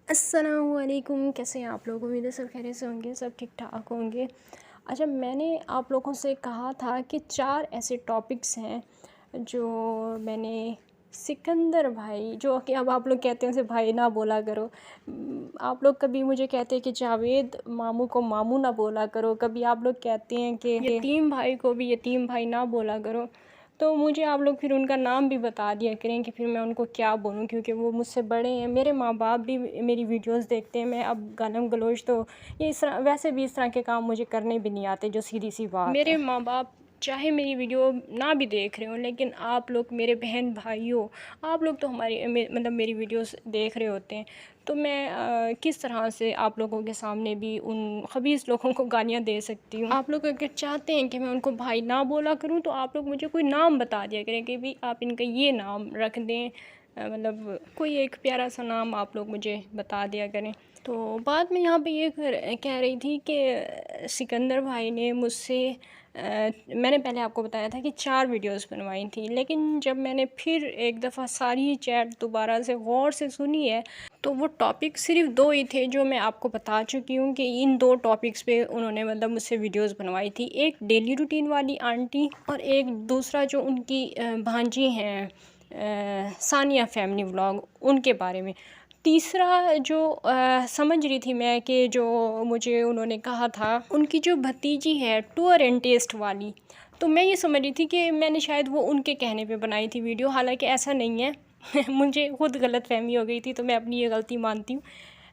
अस्सलामुअलैकुम, कैसे हैं आप लोग। उम्मीद है सब खैरियत से होंगे, सब ठीक ठाक होंगे। अच्छा, मैंने आप लोगों से कहा था कि 4 ऐसे टॉपिक्स हैं जो मैंने सिकंदर भाई, जो कि अब आप लोग कहते हैं उसे भाई ना बोला करो। आप लोग कभी मुझे कहते हैं कि जावेद मामू को मामू ना बोला करो, कभी आप लोग कहते हैं कि यतीम भाई को भी यतीम भाई ना बोला करो। तो मुझे आप लोग फिर उनका नाम भी बता दिया करें कि फिर मैं उनको क्या बोलूँ, क्योंकि वो मुझसे बड़े हैं। मेरे माँ बाप भी मेरी वीडियोस देखते हैं। मैं अब गालम गलोच तो ये इस तरह, वैसे भी इस तरह के काम मुझे करने भी नहीं आते, जो सीधी सी बात है। मेरे माँ बाप चाहे मेरी वीडियो ना भी देख रहे हो, लेकिन आप लोग मेरे बहन भाई हो, आप लोग तो मतलब मेरी वीडियोस देख रहे होते हैं। तो मैं किस तरह से आप लोगों के सामने भी उन खबीस लोगों को गालियाँ दे सकती हूँ। आप लोग अगर चाहते हैं कि मैं उनको भाई ना बोला करूँ, तो आप लोग मुझे कोई नाम बता दिया करें कि भाई आप इनका ये नाम रख दें। मतलब कोई एक प्यारा सा नाम आप लोग मुझे बता दिया करें। तो बाद में यहाँ पे ये कह रही थी कि सिकंदर भाई ने मुझसे मैंने पहले आपको बताया था कि 4 वीडियोस बनवाई थी, लेकिन जब मैंने फिर एक दफ़ा सारी चैट दोबारा से गौर से सुनी है, तो वो टॉपिक सिर्फ 2 ही थे जो मैं आपको बता चुकी हूँ कि इन 2 टॉपिक्स पे उन्होंने मतलब मुझसे वीडियोस बनवाई थी। एक डेली रूटीन वाली आंटी, और एक दूसरा जो उनकी भांजी हैं सानिया फैमिली व्लॉग, उनके बारे में। तीसरा जो समझ रही थी मैं कि जो मुझे उन्होंने कहा था उनकी जो भतीजी है टूर एंड टेस्ट वाली, तो मैं ये समझ रही थी कि मैंने शायद वो उनके कहने पे बनाई थी वीडियो, हालांकि ऐसा नहीं है। मुझे खुद गलतफहमी हो गई थी, तो मैं अपनी ये गलती मानती हूँ।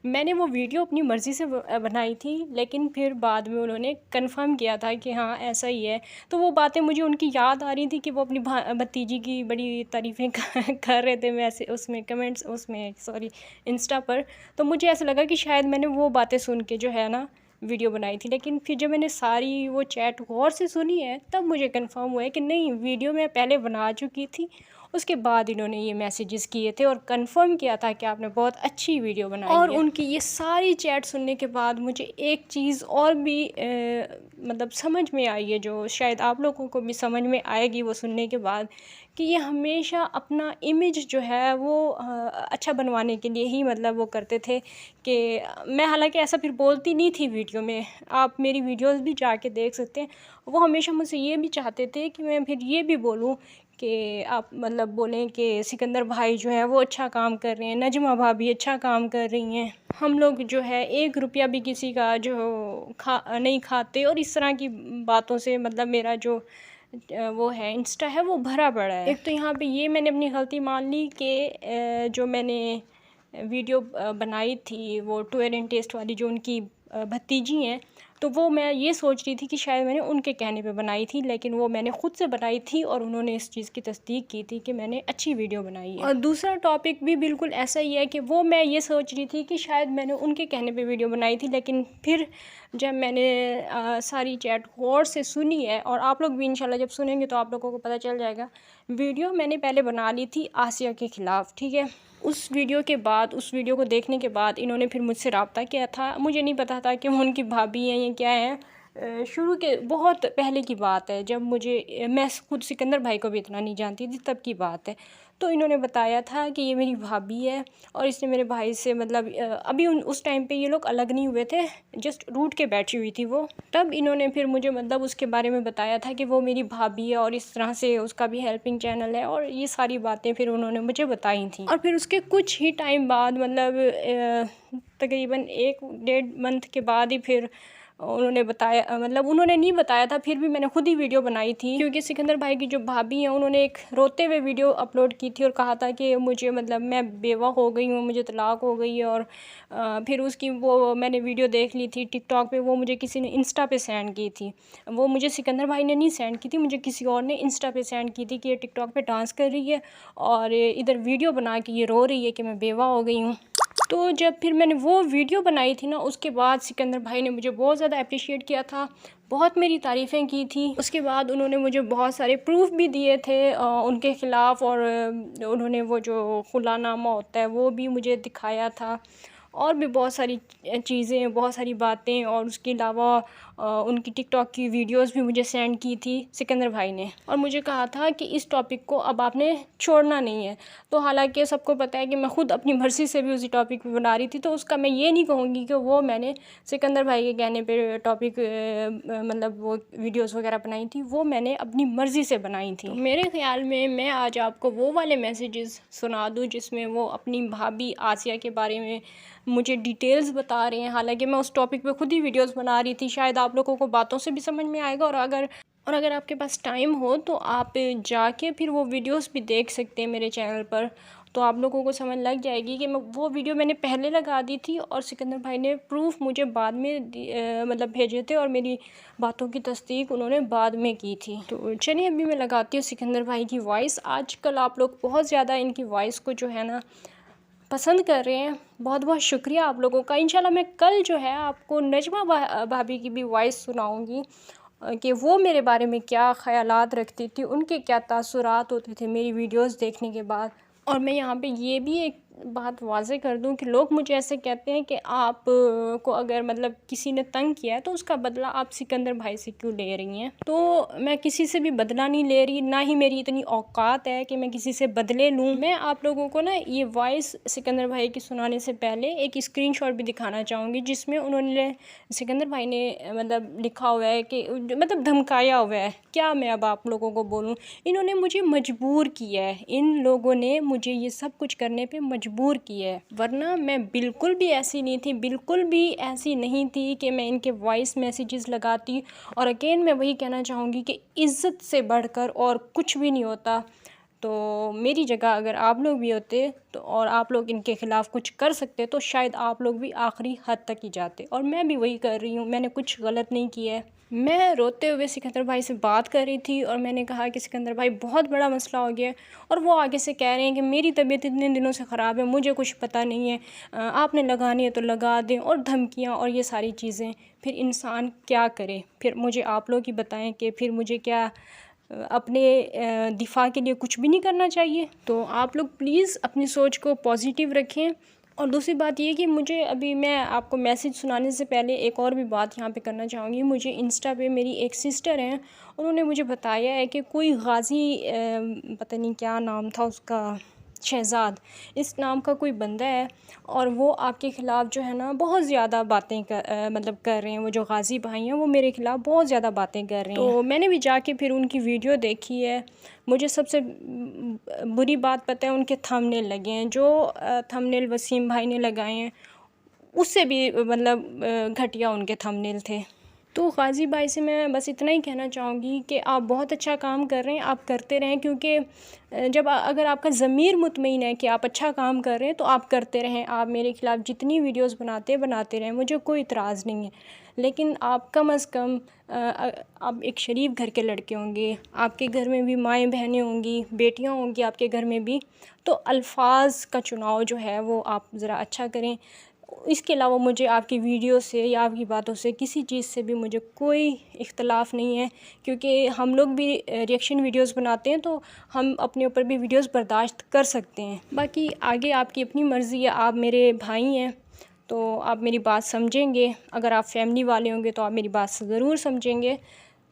मैंने वो वीडियो अपनी मर्ज़ी से बनाई थी, लेकिन फिर बाद में उन्होंने कंफर्म किया था कि हाँ ऐसा ही है। तो वो बातें मुझे उनकी याद आ रही थी कि वो अपनी भतीजी की बड़ी तारीफ़ें कर रहे थे वैसे उसमें कमेंट्स, उसमें सॉरी, इंस्टा पर। तो मुझे ऐसा लगा कि शायद मैंने वो बातें सुन के जो है ना वीडियो बनाई थी, लेकिन फिर जब मैंने सारी वो चैट गौर से सुनी है, तब मुझे कंफर्म हुआ है कि नहीं, वीडियो मैं पहले बना चुकी थी। उसके बाद इन्होंने ये मैसेजेस किए थे और कंफर्म किया था कि आपने बहुत अच्छी वीडियो बनाई और है। उनकी ये सारी चैट सुनने के बाद मुझे एक चीज़ और भी मतलब समझ में आई है, जो शायद आप लोगों को भी समझ में आएगी वो सुनने के बाद, कि ये हमेशा अपना इमेज जो है वो अच्छा बनवाने के लिए ही मतलब वो करते थे। कि मैं हालांकि ऐसा फिर बोलती नहीं थी वीडियो में, आप मेरी वीडियोस भी जाके देख सकते हैं। वो हमेशा मुझसे ये भी चाहते थे कि मैं फिर ये भी बोलूँ कि आप मतलब बोलें कि सिकंदर भाई जो है वो अच्छा काम कर रहे हैं, नजमा भाभी अच्छा काम कर रही हैं, हम लोग जो है 1 रुपया भी किसी का जो नहीं खाते, और इस तरह की बातों से मतलब मेरा जो वो है इंस्टा है वो भरा पड़ा है। एक तो यहाँ पे ये मैंने अपनी गलती मान ली कि जो मैंने वीडियो बनाई थी वो टूर एंड टेस्ट वाली, जो उनकी भतीजी हैं, तो वो मैं ये सोच रही थी कि शायद मैंने उनके कहने पे बनाई थी, लेकिन वो मैंने ख़ुद से बनाई थी और उन्होंने इस चीज़ की तस्दीक की थी कि मैंने अच्छी वीडियो बनाई है। और दूसरा टॉपिक भी बिल्कुल ऐसा ही है कि वो मैं ये सोच रही थी कि शायद मैंने उनके कहने पे वीडियो बनाई थी, लेकिन फिर जब मैंने सारी चैट गौर से सुनी है, और आप लोग भी इंशाल्लाह जब सुनेंगे तो आप लोगों को पता चल जाएगा, वीडियो मैंने पहले बना ली थी आसिया के ख़िलाफ़, ठीक है। उस वीडियो के बाद, उस वीडियो को देखने के बाद इन्होंने फिर मुझसे रब्ता किया था। मुझे नहीं पता था कि वो उनकी भाभी हैं या क्या हैं। शुरू के बहुत पहले की बात है, जब मैं खुद सिकंदर भाई को भी इतना नहीं जानती थी, तब की बात है। तो इन्होंने बताया था कि ये मेरी भाभी है, और इसने मेरे भाई से मतलब अभी उस टाइम पे ये लोग अलग नहीं हुए थे, जस्ट रूठ के बैठी हुई थी वो। तब इन्होंने फिर मुझे मतलब उसके बारे में बताया था कि वो मेरी भाभी है और इस तरह से उसका भी हेल्पिंग चैनल है, और ये सारी बातें फिर उन्होंने मुझे बताई थी। और फिर उसके कुछ ही टाइम बाद मतलब तकरीबन 1-1.5 मंथ के बाद ही फिर उन्होंने बताया, मतलब उन्होंने नहीं बताया था, फिर भी मैंने खुद ही वीडियो बनाई थी, क्योंकि सिकंदर भाई की जो भाभी हैं उन्होंने एक रोते हुए वीडियो अपलोड की थी और कहा था कि मुझे मतलब मैं बेवा हो गई हूँ, मुझे तलाक हो गई है। और फिर उसकी वो मैंने वीडियो देख ली थी टिकटॉक पे, वो मुझे किसी ने इंस्टा पे सेंड की थी। वो मुझे सिकंदर भाई ने नहीं सेंड की थी, मुझे किसी और ने इंस्टा पे सेंड की थी कि ये टिकटॉक पे डांस कर रही है और इधर वीडियो बना के ये रो रही है कि मैं बेवा हो गई हूँ। तो जब फिर मैंने वो वीडियो बनाई थी ना, उसके बाद सिकंदर भाई ने मुझे बहुत ज़्यादा अप्रिशिएट किया था, बहुत मेरी तारीफ़ें की थी। उसके बाद उन्होंने मुझे बहुत सारे प्रूफ भी दिए थे उनके ख़िलाफ़, और उन्होंने वो जो खुलानामा होता है वो भी मुझे दिखाया था। और भी बहुत सारी चीज़ें, बहुत सारी बातें, और उसके अलावा उनकी टिकटॉक की वीडियोस भी मुझे सेंड की थी सिकंदर भाई ने, और मुझे कहा था कि इस टॉपिक को अब आपने छोड़ना नहीं है। तो हालांकि सबको पता है कि मैं ख़ुद अपनी मर्ज़ी से भी उसी टॉपिक पे बना रही थी, तो उसका मैं ये नहीं कहूँगी कि वो मैंने सिकंदर भाई के कहने पे टॉपिक मतलब वो वीडियोस वगैरह बनाई थी, वो मैंने अपनी मर्ज़ी से बनाई थी। तो मेरे ख़्याल में मैं आज आपको वो वाले मैसेजेस सुना दूँ जिसमें वो अपनी भाभी आसिया के बारे में मुझे डिटेल्स बता रहे हैं। हालांकि मैं उस टॉपिक पे खुद ही वीडियोस बना रही थी, शायद आप लोगों को बातों से भी समझ में आएगा, और अगर आपके पास टाइम हो तो आप जाके फिर वो वीडियोस भी देख सकते हैं मेरे चैनल पर, तो आप लोगों को समझ लग जाएगी कि मैं वो वीडियो मैंने पहले लगा दी थी और सिकंदर भाई ने प्रूफ मुझे बाद में मतलब भेजे थे, और मेरी बातों की तस्दीक उन्होंने बाद में की थी। तो चलिए अभी मैं लगाती हूँ सिकंदर भाई की वॉइस। आजकल आप लोग बहुत ज़्यादा इनकी वॉइस को जो है ना पसंद कर रहे हैं, बहुत बहुत शुक्रिया आप लोगों का। इंशाल्लाह मैं कल जो है आपको नजमा भाभी की भी वॉइस सुनाऊंगी कि वो मेरे बारे में क्या ख़यालात रखती थी, उनके क्या तासुरात होते थे मेरी वीडियोस देखने के बाद। और मैं यहाँ पे ये भी एक बात वाज़े कर दूँ कि लोग मुझे ऐसे कहते हैं कि आप को अगर मतलब किसी ने तंग किया है तो उसका बदला आप सिकंदर भाई से क्यों ले रही हैं। तो मैं किसी से भी बदला नहीं ले रही, ना ही मेरी इतनी औकात है कि मैं किसी से बदले लूँ। मैं आप लोगों को ना ये वॉइस सिकंदर भाई की सुनाने से पहले एक स्क्रीनशॉट भी दिखाना चाहूँगी, जिसमें उन्होंने सिकंदर भाई ने मतलब लिखा हुआ है कि मतलब धमकाया हुआ है। क्या मैं अब आप लोगों को बोलूँ, इन्होंने मुझे मजबूर किया है, इन लोगों ने मुझे ये सब कुछ करने पे मजबूर किया है, वरना मैं बिल्कुल भी ऐसी नहीं थी, बिल्कुल भी ऐसी नहीं थी कि मैं इनके वॉइस मैसेजेस लगाती। और अगेन मैं वही कहना चाहूँगी कि इज़्ज़त से बढ़कर और कुछ भी नहीं होता। तो मेरी जगह अगर आप लोग भी होते तो और आप लोग इनके ख़िलाफ़ कुछ कर सकते तो शायद आप लोग भी आखिरी हद तक ही जाते, और मैं भी वही कर रही हूँ। मैंने कुछ गलत नहीं किया है। मैं रोते हुए सिकंदर भाई से बात कर रही थी और मैंने कहा कि सिकंदर भाई बहुत बड़ा मसला हो गया है, और वो आगे से कह रहे हैं कि मेरी तबीयत इतने दिनों से ख़राब है, मुझे कुछ पता नहीं है, आपने लगानी है तो लगा दें, और धमकियाँ और ये सारी चीज़ें। फिर इंसान क्या करे, फिर मुझे आप लोग ही बताएं कि फिर मुझे क्या अपने दिफा के लिए कुछ भी नहीं करना चाहिए। तो आप लोग प्लीज़ अपनी सोच को पॉजिटिव रखें। और दूसरी बात ये कि मुझे अभी मैं आपको मैसेज सुनाने से पहले एक और भी बात यहाँ पे करना चाहूँगी। मुझे इंस्टा पे मेरी एक सिस्टर हैं, उन्होंने मुझे बताया है कि कोई गाज़ी पता नहीं क्या नाम था उसका, शहज़ाद इस नाम का कोई बंदा है, और वो आपके ख़िलाफ़ जो है ना बहुत ज़्यादा बातें मतलब कर रहे हैं। वो जो गाज़ी भाई हैं वो मेरे ख़िलाफ़ बहुत ज़्यादा बातें कर रहे हैं। तो मैंने भी जाके फिर उनकी वीडियो देखी है। मुझे सबसे बुरी बात पता है, उनके थंबनेल लगे हैं, जो थंबनेल वसीम भाई ने लगाए हैं उससे भी मतलब घटिया उनके थंबनेल थे। तो गाज़ी भाई से मैं बस इतना ही कहना चाहूँगी कि आप बहुत अच्छा काम कर रहे हैं, आप करते रहें, क्योंकि जब अगर आपका ज़मीर मुतमईन है कि आप अच्छा काम कर रहे हैं तो आप करते रहें। आप मेरे ख़िलाफ़ जितनी वीडियोस बनाते रहें, मुझे कोई इतराज़ नहीं है। लेकिन आप कम अज़ कम आप एक शरीफ घर के लड़के होंगे, आपके घर में भी माएँ बहनें होंगी, बेटियाँ होंगी आपके घर में भी, तो अल्फाज का चुनाव जो है वो आप ज़रा अच्छा करें। इसके अलावा मुझे आपकी वीडियो से या आपकी बातों से किसी चीज़ से भी मुझे कोई इख्तलाफ़ नहीं है, क्योंकि हम लोग भी रिएक्शन वीडियोस बनाते हैं तो हम अपने ऊपर भी वीडियोस बर्दाश्त कर सकते हैं। बाकी आगे आपकी अपनी मर्ज़ी है, आप मेरे भाई हैं तो आप मेरी बात समझेंगे, अगर आप फैमिली वाले होंगे तो आप मेरी बात ज़रूर समझेंगे।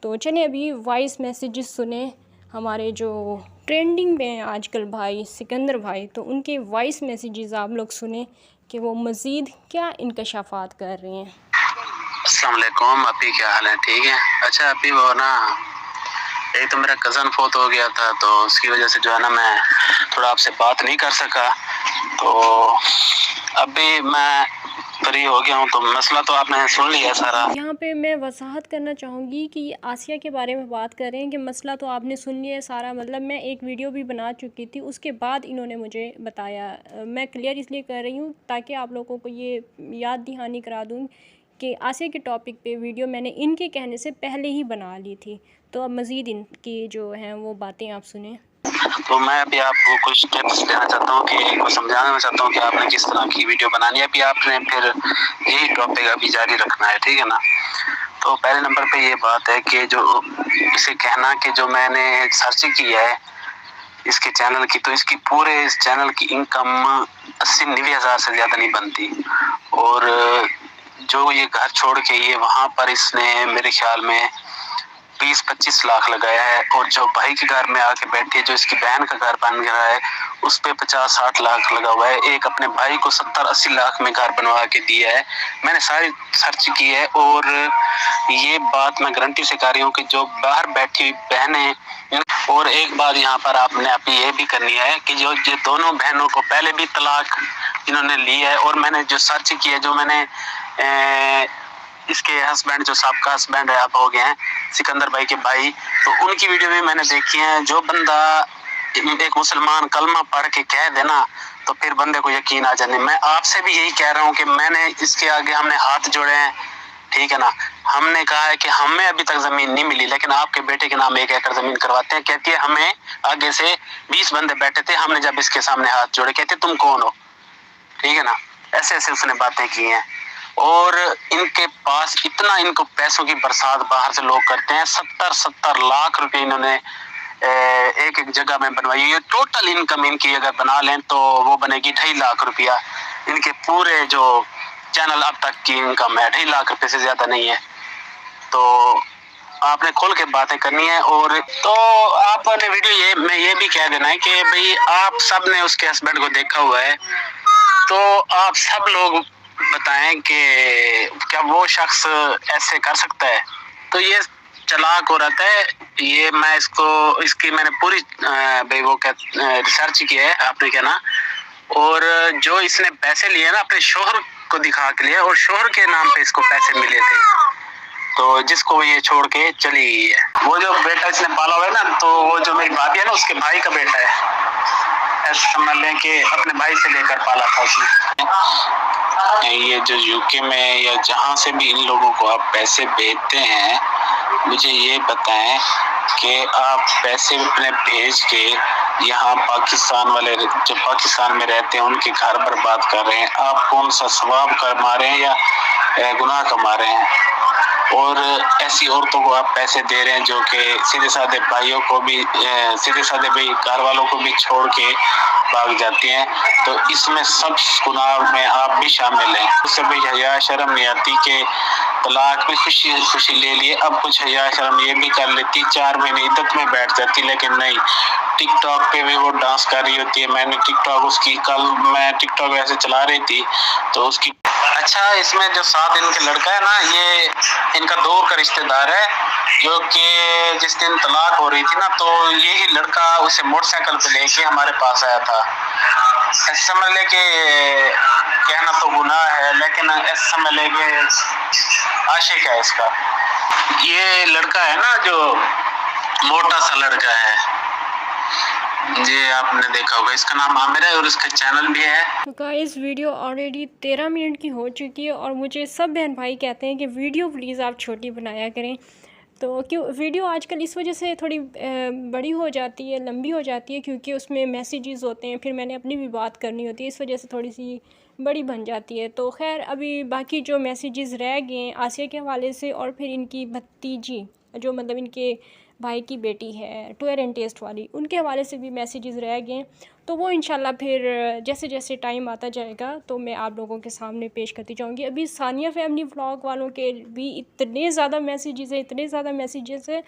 तो चलिए अभी वॉइस मैसेजेस सुने हमारे जो ट्रेंडिंग में हैं आजकल भाई सिकंदर भाई, तो उनके वॉइस मैसेजेस आप लोग सुने कि वो मज़ीद क्या इंकशाफात कर रहे हैं। अस्सलाम वालेकुम, अभी क्या हाल है? ठीक है। अच्छा अभी वो ना एक तो मेरा कज़न फोत हो गया था, तो उसकी वजह से जो है ना मैं थोड़ा आपसे बात नहीं कर सका। तो अभी मैं फ्री हो गया हूँ, तो मसला तो आपने सुन लिया सारा। यहाँ पे मैं वजाहत करना चाहूँगी कि आसिया के बारे में बात कर रहे हैं कि मसला तो आपने सुन लिया सारा, मतलब मैं एक वीडियो भी बना चुकी थी, उसके बाद इन्होंने मुझे बताया। मैं क्लियर इसलिए कर रही हूँ ताकि आप लोगों को ये याद दहानी करा दूँ कि आसिया के टॉपिक पे वीडियो मैंने इनके कहने से पहले ही बना ली थी। तो अब मज़ीद इनकी जो हैं वो बातें आप सुने। तो मैं अभी आपको कुछ टिप्स देना चाहता हूँ कि को समझाना चाहता हूँ कि आपने किस तरह की वीडियो बनानी है। अभी आपने फिर यही टॉपिक अभी जारी रखना है, ठीक है ना। तो पहले नंबर पे ये बात है कि जो इसे कहना कि जो मैंने सर्च किया है इसके चैनल की, तो इसकी पूरे इस चैनल की इनकम 80-90 हज़ार से ज़्यादा नहीं बनती। और जो ये घर छोड़ के ये वहाँ पर इसने मेरे ख्याल में 20-25 लाख लगाया है, और जो भाई के घर में आके बैठी है, जो इसकी बहन का घर बन रहा है, उस पे 50-60 लाख लगा हुआ है। एक अपने भाई को 70-80 लाख में घर बनवा के दिया है। मैंने सारी सर्च की है, और ये बात मैं गारंटी से कह रही हूँ कि जो बाहर बैठी हुई बहनें, और एक बात यहाँ पर आपने अपनी ये भी करनी है कि जो ये दोनों बहनों को पहले भी तलाक इन्होंने ली है, और मैंने जो सर्च की है, जो मैंने इसके हस्बैंड, जो सबका हस्बैंड है, अब हो गए हैं सिकंदर भाई के भाई, तो उनकी वीडियो भी मैंने देखी है। जो बंदा एक मुसलमान कलमा पढ़ के कह देना, तो फिर बंदे को यकीन आ जाने। मैं आपसे भी यही कह रहा हूँ कि मैंने इसके आगे हमने हाथ जोड़े हैं, ठीक है ना। हमने कहा है कि हमें अभी तक जमीन नहीं मिली, लेकिन आपके बेटे के नाम 1 एकड़ जमीन करवाते हैं। कहती है हमें आगे से 20 बंदे बैठे थे, हमने जब इसके सामने हाथ जोड़े, कहते तुम कौन हो, ठीक है ना। ऐसे ऐसे उसने बातें की हैं। और इनके पास इतना, इनको पैसों की बरसात बाहर से लोग करते हैं। 70-70 लाख रुपए इन्होंने एक एक जगह में बनवाई है। टोटल इनकम इनकी अगर बना लें तो वो बनेगी 2.5 लाख रुपया। इनके पूरे जो चैनल अब तक की इनकम है 2.5 लाख रुपए से ज्यादा नहीं है। तो आपने खोल के बातें करनी है। और तो आपने वीडियो मैं ये भी कह देना है कि भाई आप सब ने उसके हस्बैंड को देखा हुआ है, तो आप सब लोग बताएं कि क्या वो शख्स ऐसे कर सकता है। तो ये चालाक औरत है ये, मैं इसकी मैंने पूरी भाई वो रिसर्च की है, आपने क्या ना। और जो इसने पैसे लिए ना अपने शोहर को दिखा के लिए, और शोहर के नाम पे इसको पैसे मिले थे, तो जिसको ये छोड़ के चली गई है। वो जो बेटा इसने पाला हुआ है ना, तो वो जो मेरी भाभी है ना, उसके भाई का बेटा है, ऐसे समझ लें कि अपने भाई से लेकर पाला था उसने। ये जो यूके में या जहाँ से भी इन लोगों को आप पैसे भेजते हैं, मुझे ये बताएं कि आप पैसे अपने भेज के यहाँ पाकिस्तान वाले जो पाकिस्तान में रहते हैं उनके घर बर्बाद कर रहे हैं। आप कौन सा सवाब कमा रहे हैं या गुनाह कमा रहे हैं? और ऐसी औरतों को आप पैसे दे रहे हैं जो कि सीधे साधे भाइयों को भी, सीधे साधे भाई घर वालों को भी छोड़ के भाग जाती हैं। तो इसमें सब गुनाह में आप भी शामिल हैं। उससे भी हया शर्म नहीं आती कि तलाक भी खुशी खुशी ले लिए, अब कुछ हया शर्म ये भी कर लेती, 4 महीने इद्दत में बैठ जाती। लेकिन नहीं, टिकटॉक पे भी वो डांस कर रही होती है। मैंने टिकटॉक उसकी, कल मैं टिकटॉक ऐसे चला रही थी तो उसकी, अच्छा इसमें जो साथ इनके लड़का है ना, ये इनका दूर का रिश्तेदार है, जो कि जिस दिन तलाक हो रही थी ना, तो यही लड़का उसे मोटरसाइकिल पे लेके हमारे पास आया था। ऐसे समझ ले के कहना तो गुनाह है, लेकिन ऐसे समझ ले के आशिक है इसका। ये लड़का है ना जो मोटा सा लड़का है, ये आपने देखा होगा, इसका नाम आमिर है और इसका चैनल भी है। तो गाइस वीडियो ऑलरेडी 13 मिनट की हो चुकी है, और मुझे सब बहन भाई कहते हैं कि वीडियो प्लीज़ आप छोटी बनाया करें। तो क्यों वीडियो आजकल इस वजह से थोड़ी बड़ी हो जाती है, लंबी हो जाती है, क्योंकि उसमें मैसेजेस होते हैं, फिर मैंने अपनी भी बात करनी होती है, इस वजह से थोड़ी सी बड़ी बन जाती है। तो खैर अभी बाकी जो मैसेजेस रह गए हैं आसिया के हवाले से, और फिर इनकी भतीजी जो मतलब इनके भाई की बेटी है टूर एंड टेस्ट वाली, उनके हवाले से भी मैसेजेस रह गए हैं। तो वो इंशाल्लाह फिर जैसे जैसे टाइम आता जाएगा तो मैं आप लोगों के सामने पेश करती जाऊंगी। अभी सानिया फैमिली व्लॉग वालों के भी इतने ज़्यादा मैसेजेस हैं, इतने ज़्यादा मैसेजेस हैं,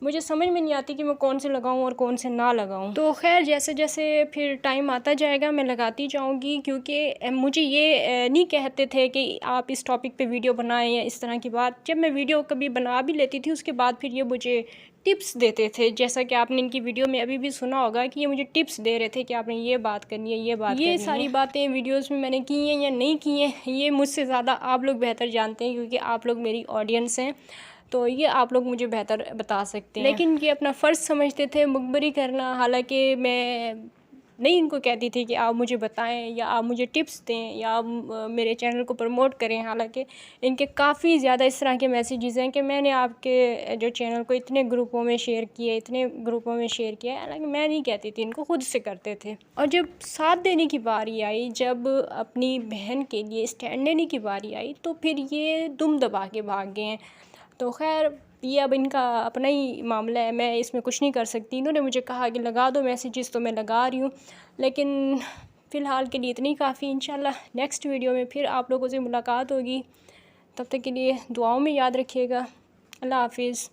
मुझे समझ में नहीं आती कि मैं कौन से लगाऊं और कौन से ना लगाऊं। तो खैर जैसे जैसे फिर टाइम आता जाएगा मैं लगाती जाऊंगी, क्योंकि मुझे ये नहीं कहते थे कि आप इस टॉपिक पे वीडियो बनाएं या इस तरह की बात। जब मैं वीडियो कभी बना भी लेती थी उसके बाद फिर ये मुझे टिप्स देते थे, जैसा कि आपने इनकी वीडियो में अभी भी सुना होगा कि ये मुझे टिप्स दे रहे थे कि आपने ये बात करनी है, ये सारी बातें वीडियोस में मैंने की हैं या नहीं की हैं, ये मुझसे ज़्यादा आप लोग बेहतर जानते हैं, क्योंकि आप लोग मेरी ऑडियंस हैं, तो ये आप लोग मुझे बेहतर बता सकते हैं। लेकिन ये अपना फ़र्ज़ समझते थे मुखबरी करना, हालांकि मैं नहीं इनको कहती थी कि आप मुझे बताएं या आप मुझे टिप्स दें या आप मेरे चैनल को प्रमोट करें। हालांकि इनके काफ़ी ज़्यादा इस तरह के मैसेजेस हैं कि मैंने आपके जो चैनल को इतने ग्रुपों में शेयर किए, इतने ग्रुपों में शेयर किया, हालांकि मैं नहीं कहती थी, इनको खुद से करते थे। और जब साथ देने की बारी आई, जब अपनी बहन के लिए स्टैंड लेने की बारी आई, तो फिर ये दुम दबा के भाग गए हैं। तो खैर ये अब इनका अपना ही मामला है, मैं इसमें कुछ नहीं कर सकती। इन्होंने मुझे कहा कि लगा दो मैसेजेस, तो मैं लगा रही हूँ, लेकिन फ़िलहाल के लिए इतनी काफ़ी। इंशाल्लाह नेक्स्ट वीडियो में फिर आप लोगों से मुलाकात होगी, तब तक के लिए दुआओं में याद रखिएगा। अल्लाह हाफिज़।